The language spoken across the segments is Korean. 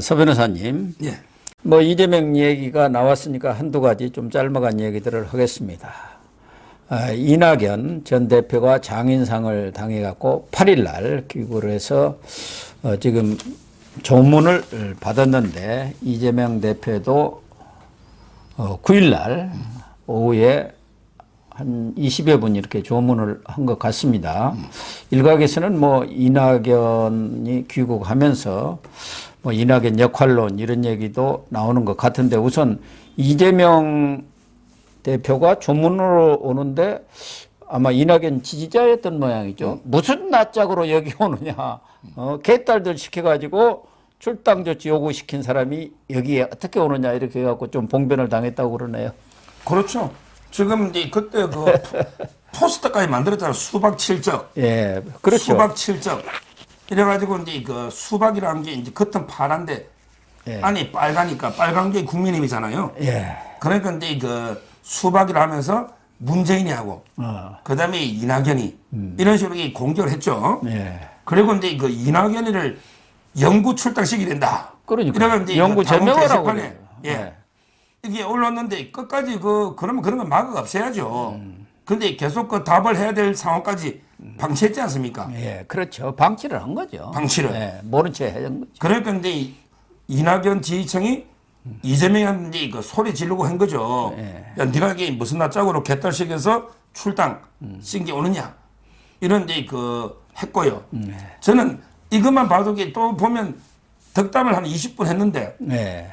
서 변호사님, 예. 뭐 이재명 얘기가 나왔으니까 한두 가지 좀 짧아간 얘기들을 하겠습니다. 이낙연 전 대표가 장인상을 당해갖고 8일 날 귀국을 해서 지금 조문을 받았는데 이재명 대표도 9일 날 오후에 한 20여 분 이렇게 조문을 한 것 같습니다. 일각에서는 뭐 이낙연이 귀국하면서 뭐 이낙연 역할론 이런 얘기도 나오는 것 같은데 우선 이재명 대표가 조문으로 오는데 아마 이낙연 지지자였던 모양이죠. 무슨 낯짝으로 여기 오느냐. 개딸들 시켜가지고 출당 조치 요구시킨 사람이 여기에 어떻게 오느냐 이렇게 해갖고 좀 봉변을 당했다고 그러네요. 그렇죠. 지금 이제 그때 그 포스터까지 만들었잖아요. 수박 7적. 예, 그렇죠. 수박 7적. 이래가지고 이제 그 수박이라는 게 이제 겉은 파란데 예. 안이 빨가니까 빨간 게 국민의힘이잖아요. 예. 그러니까 이제 그 수박이라 하면서 문재인이 하고 그다음에 이낙연이 이런 식으로 공격을 했죠. 예. 그리고 이제 그 이낙연이를 영구 출당시키게 된다. 그러니까 이러면 이제 영구 그 당원 제명하라고 게시판에 그래요. 예. 예. 이게 올랐는데 끝까지 그러면 그런 거 막아 없애야죠. 근데 계속 그 답을 해야 될 상황까지 방치했지 않습니까? 예, 그렇죠. 방치를 한 거죠. 방치를. 예, 모른 채 해준 거죠. 그러니까 이제 이낙연 지지층이 이재명한테 그 소리 지르고 한 거죠. 야, 네가 이게 무슨 낯짝으로 개딸식에서 출당 신게 오느냐. 이런 데 그 했고요. 저는 이것만 봐도 또 보면 덕담을 한 20분 했는데 예.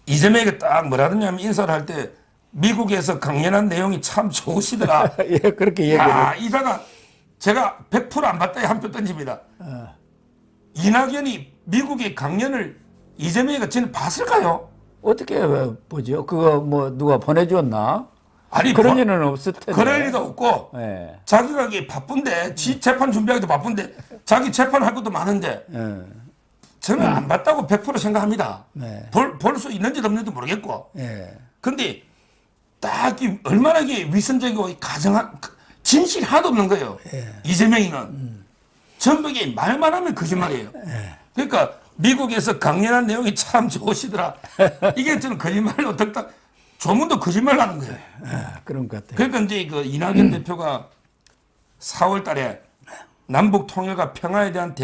이재명에게 딱 뭐라 하냐면 인사를 할 때 미국에서 강연한 내용이 참 좋으시더라. 예, 그렇게 얘기를. 이사가 제가 100%안 봤다 한 표 던집니다. 이낙연이 미국의 강연을 이재명이가 전에 봤을까요? 어떻게 보죠? 그거 뭐 누가 보내줬나? 아니 그런 일은 없을 텐데. 그럴 일도 없고 예. 자기가 이게 바쁜데 재판 준비하기도 바쁜데 자기 재판할 것도 많은데 예. 저는 안 봤다고 100% 생각합니다. 네. 볼 수 있는지 없는지도 모르겠고. 예. 근데 딱 얼마나 이게 위선적이고 가정한 진실이 하나도 없는 거예요. 이재명이는 전부 이게 말만 하면 거짓말이에요. 그러니까 미국에서 강연한 내용이 참 좋으시더라. 이게 저는 거짓말로 덕담 조문도 거짓말 하는 거예요. 그런 것 같아요. 그러니까 이제 그 이낙연 대표가 4월 달에 남북 통일과 평화에 대한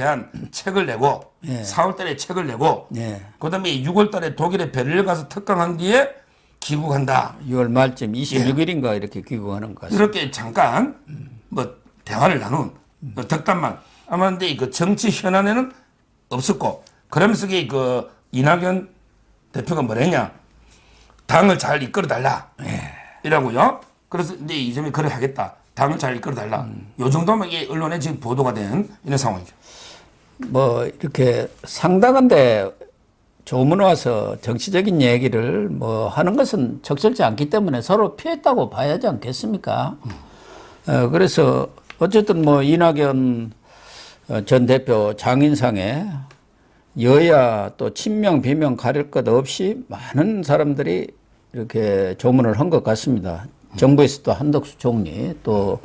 책을 내고 4월 달에 책을 내고 그다음에 6월 달에 독일에 베를린 가서 특강한 뒤에 귀국한다. 6월 말쯤 26일인가 이렇게 귀국하는 것 같습니다. 이렇게 잠깐 뭐 대화를 나눈 덕담만 아마 근데 그 정치 현안에는 없었고 그러면서 그 이낙연 대표가 뭐랬냐 당을 잘 이끌어 달라 이라고요. 그래서 이제 이재명이 그래 하겠다. 당을 잘 이끌어 달라. 요 정도면 이게 언론에 지금 보도가 된 이런 상황이죠. 뭐 이렇게 상당한데 조문 와서 정치적인 얘기를 뭐 하는 것은 적절치 않기 때문에 서로 피했다고 봐야 하지 않겠습니까? 그래서 어쨌든 뭐 이낙연 전 대표 장인상에 여야 또 친명 비명 가릴 것 없이 많은 사람들이 이렇게 조문을 한 것 같습니다. 정부에서도 한덕수 총리 또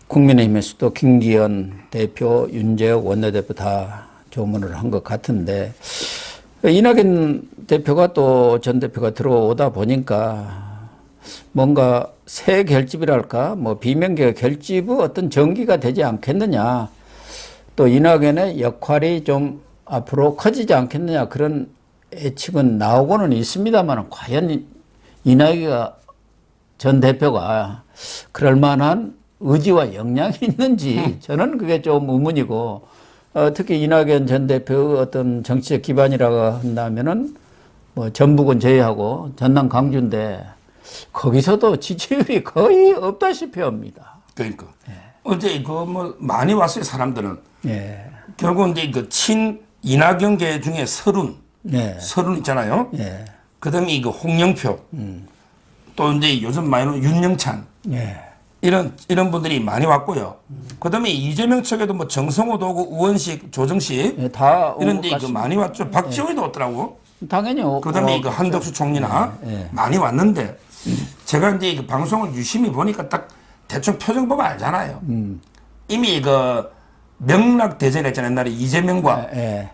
국민의힘에서도 김기현 대표 윤재욱 원내대표 다 조문을 한 것 같은데 이낙연 대표가 또 전 대표가 들어오다 보니까 뭔가 새 결집이랄까 뭐 비명계 결집의 어떤 전기가 되지 않겠느냐 또 이낙연의 역할이 좀 앞으로 커지지 않겠느냐 그런 예측은 나오고는 있습니다만 과연 이낙연 전 대표가 그럴 만한 의지와 역량이 있는지 저는 그게 좀 의문이고 특히 이낙연 전 대표의 어떤 정치적 기반이라고 한다면은 뭐 전북은 제외하고 전남 강주인데 거기서도 지지율이 거의 없다시피 합니다. 그러니까 어제 그 뭐 많이 왔어요 사람들은. 결국 이제 그 친 이낙연계 중에 서른 있잖아요. 그다음에 그 홍영표 또 이제 요즘 많이 오는 윤영찬 이런 분들이 많이 왔고요. 그다음에 이재명 측에도 뭐 정성호도 오고 우원식, 조정식 다 이런 데 그 많이 왔죠. 박지원이도 왔더라고. 당연히 그다음에 그 한덕수 총리나 많이 왔는데 제가 이제 그 방송을 유심히 보니까 딱 대충 표정 보면 알잖아요. 이미 그 명락대전 했잖아요. 옛날에 이재명과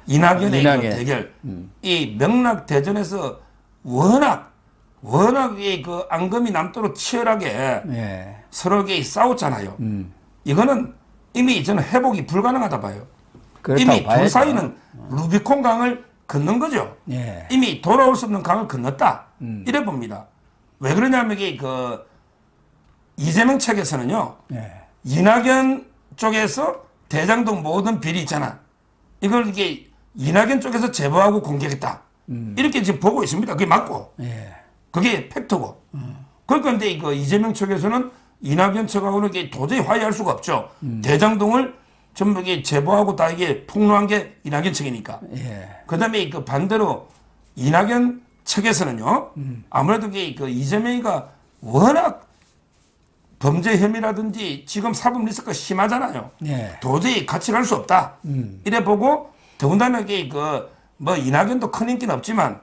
이낙연의 그 대결. 이 명락대전에서 워낙 그 앙금이 남도록 치열하게 서로 싸웠잖아요. 이거는 이미 저는 회복이 불가능하다 봐요. 이미 둘 사이는 루비콘 강을 건넌 거죠. 이미 돌아올 수 없는 강을 건넜다. 이래 봅니다. 왜 그러냐면 이게 그 이재명 측에서는요. 이낙연 쪽에서 대장동 모든 비리 있잖아. 이걸 이게 이낙연 쪽에서 제보하고 공개했다. 이렇게 지금 보고 있습니다. 그게 맞고. 그게 팩트고. 그러니까 근데 이거 이재명 측에서는 이낙연 측하고는 이게 도저히 화해할 수가 없죠. 대장동을 전부 이게 제보하고 다 이게 폭로한 게 이낙연 측이니까. 그 다음에 그 반대로 이낙연 측에서는요. 아무래도 이게 그 이재명이가 워낙 범죄 혐의라든지 지금 사법 리스크가 심하잖아요. 도저히 같이 갈 수 없다. 이래 보고 더군다나 이게 뭐 이낙연도 큰 인기는 없지만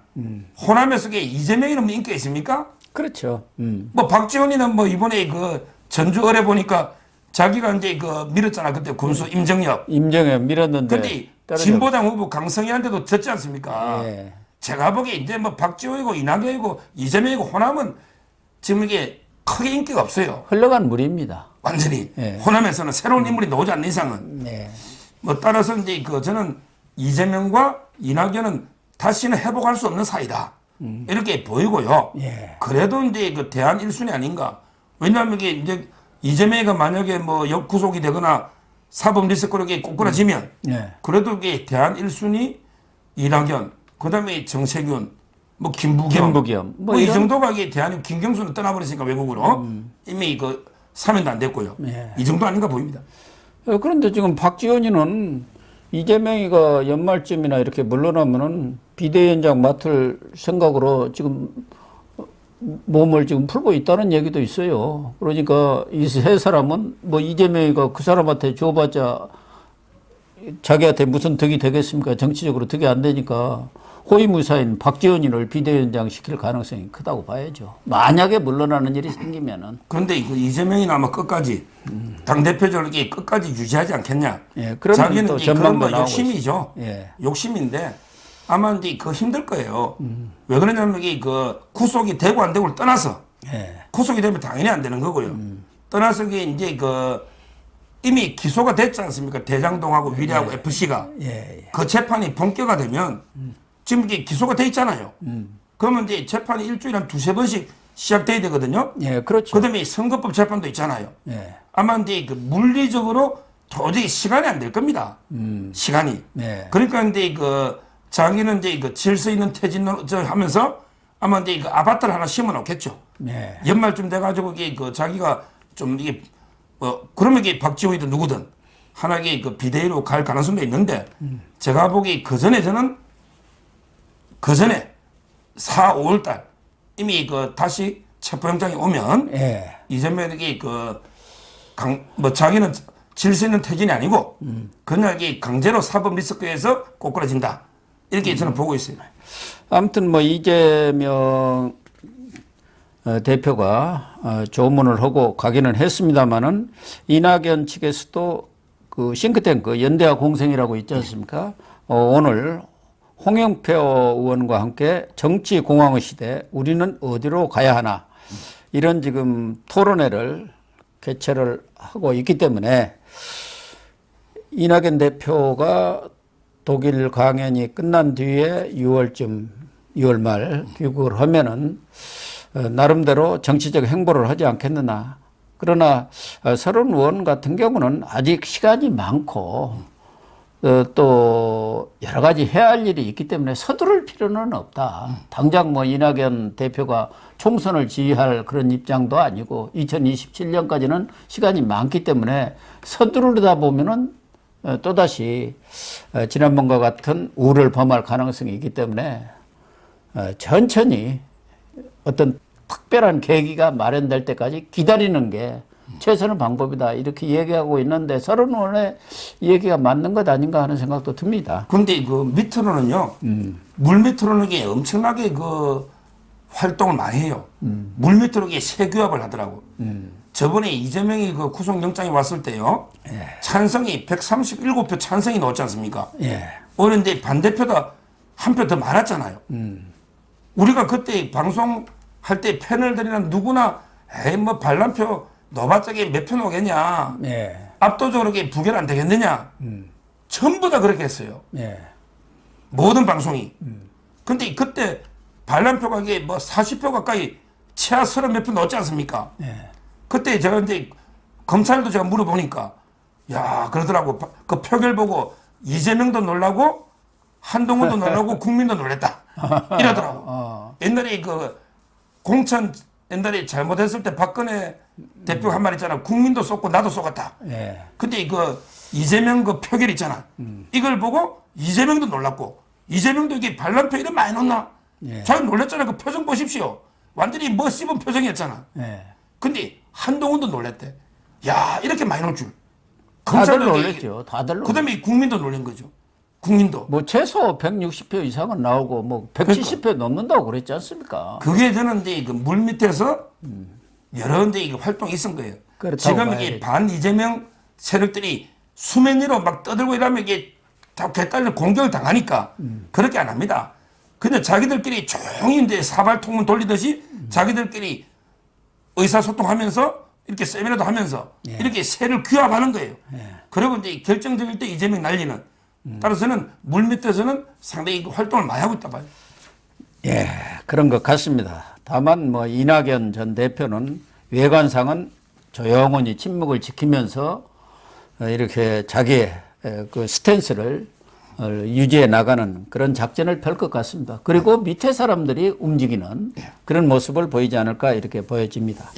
호남에서 이재명이는 뭐 인기가 있습니까? 그렇죠. 뭐 박지원이는 뭐 이번에 그 전주 어뢰 보니까 자기가 이제 밀었잖아. 그때 군수 임정혁 밀었는데. 근데 진보당 후보 강성희한테도 졌지 않습니까? 제가 보기에 이제 뭐 박지원이고 이낙연이고 이재명이고 호남은 지금 이게 크게 인기가 없어요. 흘러간 물입니다. 완전히. 호남에서는 새로운 인물이 나오지 않는 이상은. 뭐 따라서 이제 저는 이재명과 이낙연은 다시는 회복할 수 없는 사이다. 이렇게 보이고요. 그래도 이제 그 대안 1순위 아닌가. 왜냐하면 이게 이제 이재명이가 만약에 뭐 역구속이 되거나 사법 리스크로 꼬꾸라지면 그래도 이게 대안 1순위 이낙연, 그 다음에 정세균, 뭐 김부겸. 뭐 이 정도가 이게 대안이 김경수는 떠나버렸으니까 외국으로 이미 사면도 안 됐고요. 이 정도 아닌가 보입니다. 그런데 지금 박지원이는 이재명이가 연말쯤이나 이렇게 물러나면은 비대위원장 맡을 생각으로 지금 몸을 지금 풀고 있다는 얘기도 있어요. 그러니까 이 세 사람은 뭐 이재명이가 그 사람한테 줘봤자 자기한테 무슨 덕이 되겠습니까? 정치적으로 덕이 안 되니까 호위무사인 박지원이를 비대위원장 시킬 가능성이 크다고 봐야죠. 만약에 물러나는 일이 생기면은. 그런데 이재명이는 아마 끝까지 당대표적으로 끝까지 유지하지 않겠냐. 자기는 그런 뭐 욕심이죠. 욕심인데 아마 이제 힘들 거예요. 왜 그러냐면 이게 구속이 되고 안 되고를 떠나서 구속이 되면 당연히 안 되는 거고요. 떠나서 이제 이미 기소가 됐지 않습니까? 대장동하고 위례하고 FC가. 그 재판이 본격화되면 지금 이게 기소가 돼 있잖아요. 그러면 이제 재판이 일주일에 한 두세 번씩 시작돼야 되거든요. 그렇죠. 그 다음에 선거법 재판도 있잖아요. 아마 이제 물리적으로 도저히 시간이 안 될 겁니다. 시간이. 그러니까 이제 자기는 이제 질서 있는 퇴진을 하면서 아마 이제 아파트를 하나 심어 놓겠죠. 연말쯤 돼가지고 이게 자기가 좀 이게 그러면 이게 박지원이든 누구든 하나 이게 비대위로 갈 가능성도 있는데 제가 보기 그 전에 4, 5월 달 이미 다시 체포영장이 오면 이재명에게 자기는 질서 있는 퇴진이 아니고 그냥 이게 강제로 사법 리스크에서 꼬꾸라진다. 이렇게 저는 보고 있어요. 아무튼 뭐 이재명 대표가 조문을 하고 가기는 했습니다만은 이낙연 측에서도 그 싱크탱크 연대와 공생이라고 있지 않습니까? 오늘 홍영표 의원과 함께 정치공황의 시대 우리는 어디로 가야 하나 이런 지금 토론회를 개최를 하고 있기 때문에 이낙연 대표가 독일 강연이 끝난 뒤에 6월 말 귀국을 하면은 나름대로 정치적 행보를 하지 않겠느냐. 그러나 서른 의원 같은 경우는 아직 시간이 많고 또 여러 가지 해야 할 일이 있기 때문에 서두를 필요는 없다. 당장 뭐 이낙연 대표가 총선을 지휘할 그런 입장도 아니고 2027년까지는 시간이 많기 때문에 서두르다 보면은 또다시 지난번과 같은 우를 범할 가능성이 있기 때문에 천천히 어떤 특별한 계기가 마련될 때까지 기다리는 게 최선의 방법이다 이렇게 얘기하고 있는데 서른 의원의 얘기가 맞는 것 아닌가 하는 생각도 듭니다. 그런데 밑으로는요. 물 밑으로는 이게 엄청나게 활동을 많이 해요. 물 밑으로 이게 세교합을 하더라고. 저번에 이재명이 그 구속영장이 왔을 때요. 찬성이 137표 찬성이 나왔지 않습니까? 오는데 반대표가 한 표 더 많았잖아요. 우리가 그때 방송할 때 패널들이나 누구나 에이 뭐 반란표 넣어봤자 몇 표 나오겠냐. 압도적으로 부결 안 되겠느냐. 전부 다 그렇게 했어요. 모든 방송이. 근데 그때 반란표가 이게 뭐 40표 가까이 최하 30몇 표 넣었지 않습니까? 그때 제가 이제 검찰도 제가 물어보니까 야 그러더라고. 그 표결 보고 이재명도 놀라고 한동훈도 놀라고 국민도 놀랬다. 이러더라고. 옛날에 그 공천 옛날에 잘못했을 때 박근혜 대표 한 말 있잖아. 국민도 쏘고 나도 쏘았다. 근데 그 이재명 그 표결 있잖아. 이걸 보고 이재명도 놀랐고 이재명도 이게 반란표 이름 많이 넣나? 잘 놀랬잖아. 그 표정 보십시오. 완전히 뭐 씹은 표정이었잖아. 근데 한동훈도 놀랬대. 야 이렇게 많이 놀 줄. 다들 놀랬죠. 다들 놀랬죠. 그다음에 국민도 놀란 거죠. 국민도. 뭐 최소 160표 이상은 나오고 뭐 170표 그러니까. 넘는다고 그랬지 않습니까? 그게 저는 이제 그 물 밑에서 여러 이제 활동이 있은 거예요. 지금 이게 반 이재명 세력들이 수면 위로 막 떠들고 이러면 이게 다 개딸려 공격을 당하니까 그렇게 안 합니다. 근데 자기들끼리 조용히 이제 사발통문 돌리듯이 자기들끼리 의사소통하면서 이렇게 세미나도 하면서 이렇게 세를 규합하는 거예요. 그리고 이제 결정적일 때 이재명 난리는 따라서는 물 밑에서는 상당히 활동을 많이 하고 있다 봐요. 예, 그런 것 같습니다. 다만 뭐 이낙연 전 대표는 외관상은 조용히 침묵을 지키면서 이렇게 자기의 그 스탠스를 유지해 나가는 그런 작전을 펼 것 같습니다. 그리고 밑에 사람들이 움직이는 그런 모습을 보이지 않을까 이렇게 보여집니다.